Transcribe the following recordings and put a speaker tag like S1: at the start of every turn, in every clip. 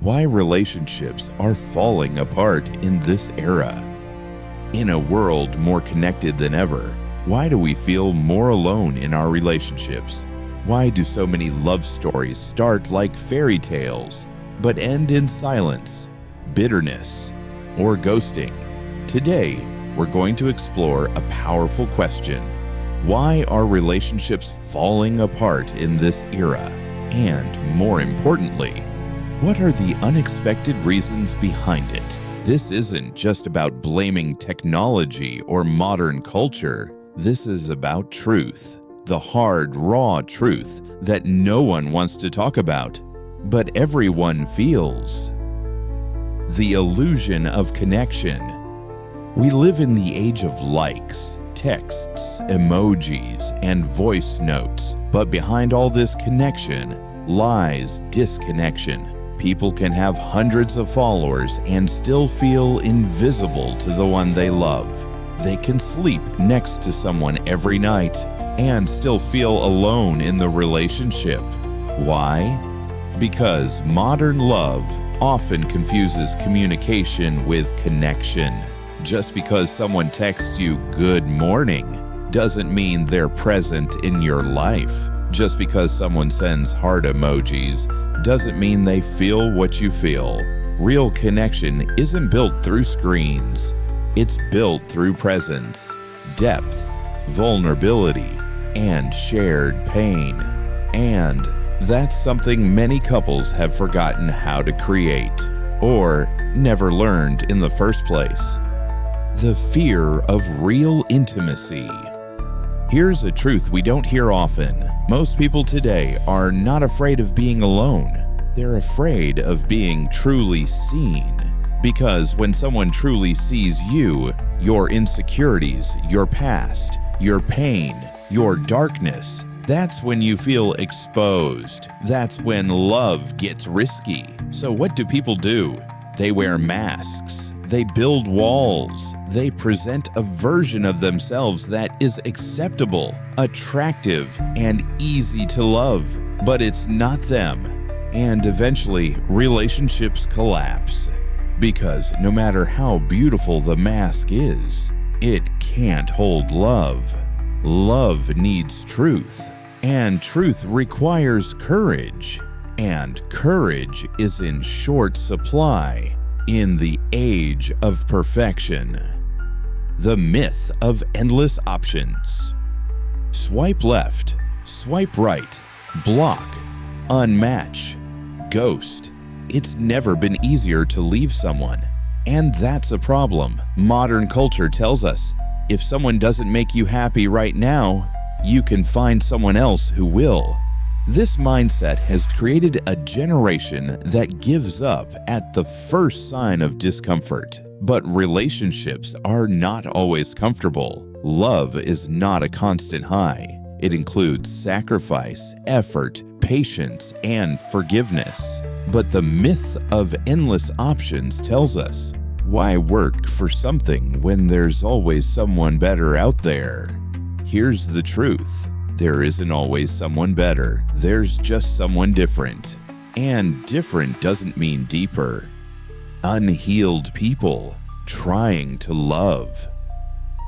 S1: Why relationships are falling apart in this era. In a world more connected than ever, why do we feel more alone in our relationships? Why do so many love stories start like fairy tales, but end in silence, bitterness, or ghosting? Today, we're going to explore a powerful question. Why are relationships falling apart in this era? And more importantly, what are the unexpected reasons behind it? This isn't just about blaming technology or modern culture. This is about truth, the hard, raw truth that no one wants to talk about, but everyone feels. The illusion of connection. We live in the age of likes, texts, emojis, and voice notes, but behind all this connection lies disconnection. People can have hundreds of followers and still feel invisible to the one they love. They can sleep next to someone every night and still feel alone in the relationship. Why? Because modern love often confuses communication with connection. Just because someone texts you "good morning" doesn't mean they're present in your life. Just because someone sends heart emojis doesn't mean they feel what you feel. Real connection isn't built through screens. It's built through presence, depth, vulnerability, and shared pain. And that's something many couples have forgotten how to create, or never learned in the first place. The fear of real intimacy. Here's a truth we don't hear often. Most people today are not afraid of being alone. They're afraid of being truly seen. Because when someone truly sees you, your insecurities, your past, your pain, your darkness, that's when you feel exposed. That's when love gets risky. So what do people do? They wear masks. They build walls. They present a version of themselves that is acceptable, attractive, and easy to love. But it's not them. And eventually, relationships collapse. Because no matter how beautiful the mask is, it can't hold love. Love needs truth. And truth requires courage. And courage is in short supply in the age of perfection. The myth of endless options. Swipe left, swipe right, block, unmatch, ghost. It's never been easier to leave someone. And that's a problem. Modern culture tells us, if someone doesn't make you happy right now, you can find someone else who will. This mindset has created a generation that gives up at the first sign of discomfort. But relationships are not always comfortable. Love is not a constant high. It includes sacrifice, effort, patience, and forgiveness. But the myth of endless options tells us, why work for something when there's always someone better out there? Here's the truth. There isn't always someone better. There's just someone different. And different doesn't mean deeper. Unhealed people trying to love.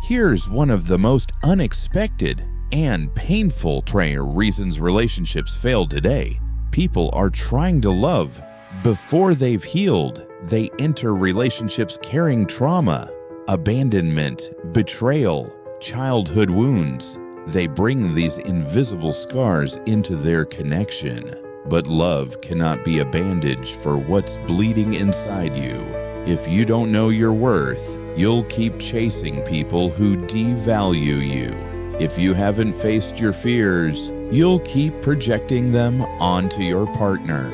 S1: Here's one of the most unexpected and painful reasons relationships fail today. People are trying to love before they've healed. They enter relationships carrying trauma, abandonment, betrayal, childhood wounds. They bring these invisible scars into their connection. But love cannot be a bandage for what's bleeding inside you. If you don't know your worth, you'll keep chasing people who devalue you. If you haven't faced your fears, you'll keep projecting them onto your partner.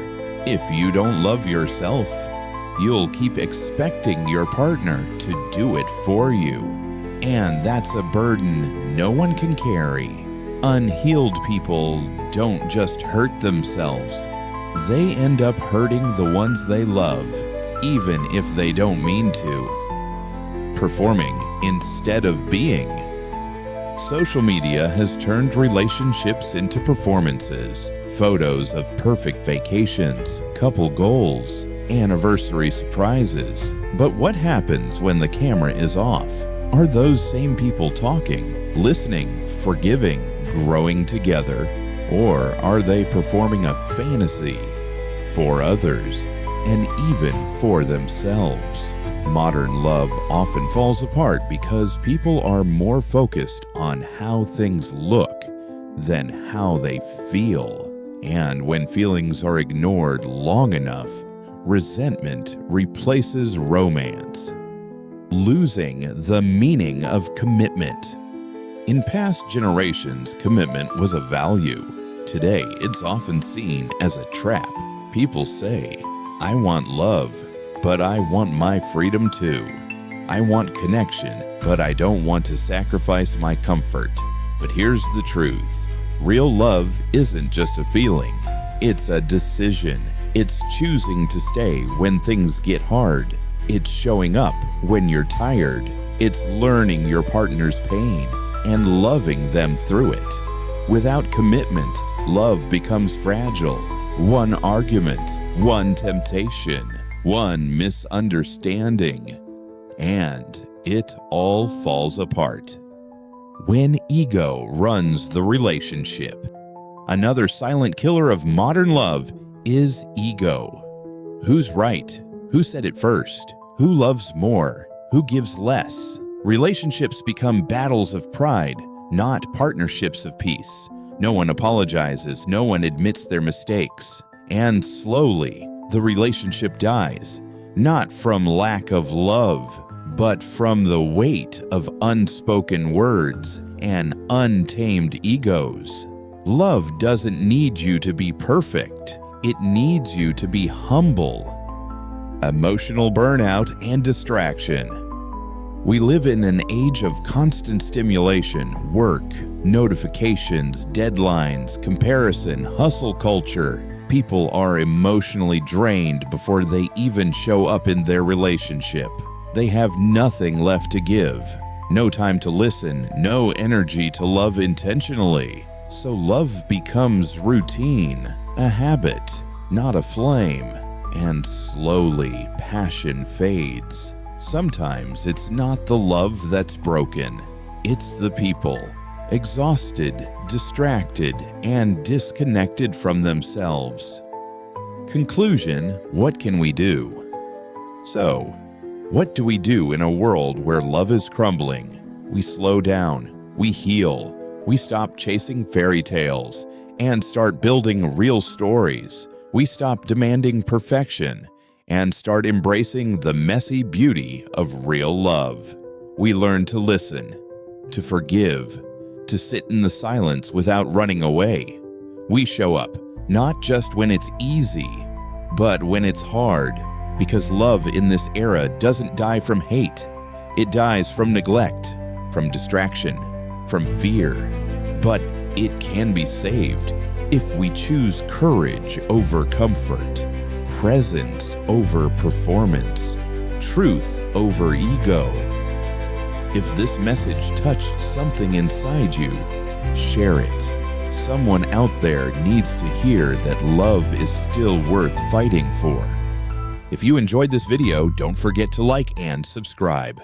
S1: If you don't love yourself, you'll keep expecting your partner to do it for you. And that's a burden no one can carry. Unhealed people don't just hurt themselves. They end up hurting the ones they love, even if they don't mean to. Performing instead of being. Social media has turned relationships into performances. Photos of perfect vacations, couple goals, anniversary surprises. But what happens when the camera is off? Are those same people talking, listening, forgiving, growing together? Or are they performing a fantasy for others and even for themselves? Modern love often falls apart because people are more focused on how things look than how they feel. And when feelings are ignored long enough, resentment replaces romance, losing the meaning of commitment. In past generations, commitment was a value. Today, it's often seen as a trap. People say, "I want love, but I want my freedom too. I want connection, but I don't want to sacrifice my comfort." But here's the truth. Real love isn't just a feeling. It's a decision. It's choosing to stay when things get hard. It's showing up when you're tired. It's learning your partner's pain and loving them through it. Without commitment, love becomes fragile. One argument, one temptation, one misunderstanding, and it all falls apart. When ego runs the relationship. Another silent killer of modern love is ego. Who's right? Who said it first? Who loves more? Who gives less? Relationships become battles of pride, not partnerships of peace. No one apologizes, no one admits their mistakes. And slowly, the relationship dies, not from lack of love, but from the weight of unspoken words and untamed egos. Love doesn't need you to be perfect. It needs you to be humble. Emotional burnout and distraction. We live in an age of constant stimulation, work, notifications, deadlines, comparison, hustle culture. People are emotionally drained before they even show up in their relationship. They have nothing left to give, no time to listen, no energy to love intentionally. So love becomes routine, a habit, not a flame, and slowly passion fades. Sometimes it's not the love that's broken, it's the people, exhausted, distracted, and disconnected from themselves. Conclusion: what can we do? So, what do we do in a world where love is crumbling? We slow down, we heal, we stop chasing fairy tales and start building real stories. We stop demanding perfection and start embracing the messy beauty of real love. We learn to listen, to forgive, to sit in the silence without running away. We show up, not just when it's easy, but when it's hard. Because love in this era doesn't die from hate. It dies from neglect, from distraction, from fear. But it can be saved if we choose courage over comfort, presence over performance, truth over ego. If this message touched something inside you, share it. Someone out there needs to hear that love is still worth fighting for. If you enjoyed this video, don't forget to like and subscribe.